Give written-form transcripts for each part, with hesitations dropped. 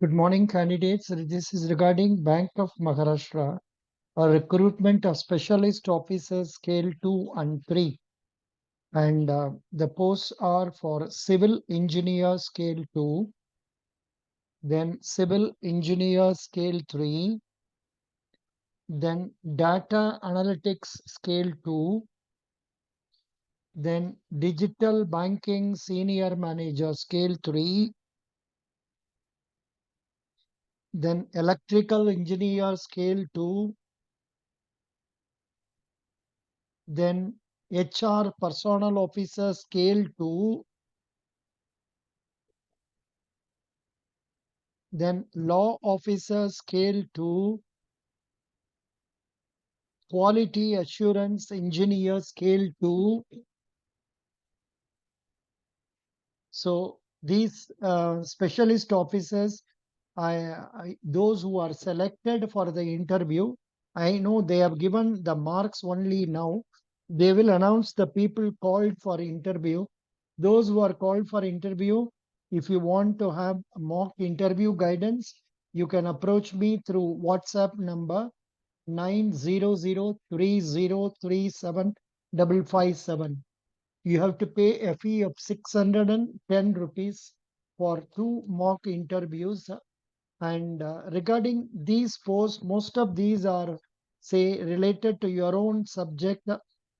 Good morning, candidates. This is regarding Bank of Maharashtra, a recruitment of specialist officers scale 2 and 3. And the posts are for civil engineer scale 2, then civil engineer scale 3, then data analytics scale 2, then digital banking senior manager scale 3, then electrical engineer scale 2, then HR personnel officer scale 2, then law officer scale 2, quality assurance engineer scale 2. So these specialist officers, those who are selected for the interview, I know they have given the marks only now. They will announce the people called for interview. Those who are called for interview, if you want to have mock interview guidance, you can approach me through WhatsApp number 90030375557. You have to pay a fee of 610 rupees for 2 mock interviews. And regarding these posts, most of these are, say, related to your own subject.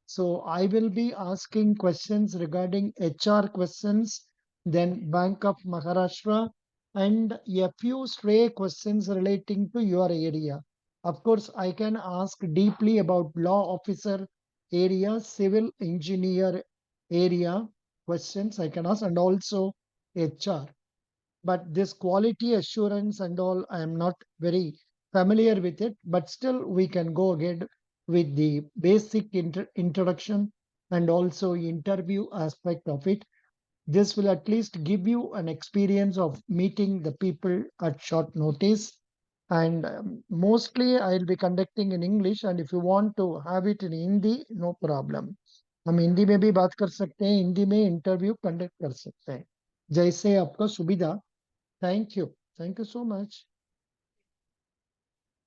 So I will be asking questions regarding HR questions, then Bank of Maharashtra, and a few stray questions relating to your area. Of course, I can ask deeply about law officer area, civil engineer area questions I can ask, and also HR. But this quality assurance and all, I am not very familiar with it, but still we can go ahead with the basic introduction and also interview aspect of it. This will at least give you an experience of meeting the people at short notice. And mostly I'll be conducting in English, and if you want to have it in Hindi, no problem. हम हिंदी में भी बात कर सकते हैं, हिंदी में interview conduct कर सकते हैं, जैसे आपका सुविधा. Thank you so much.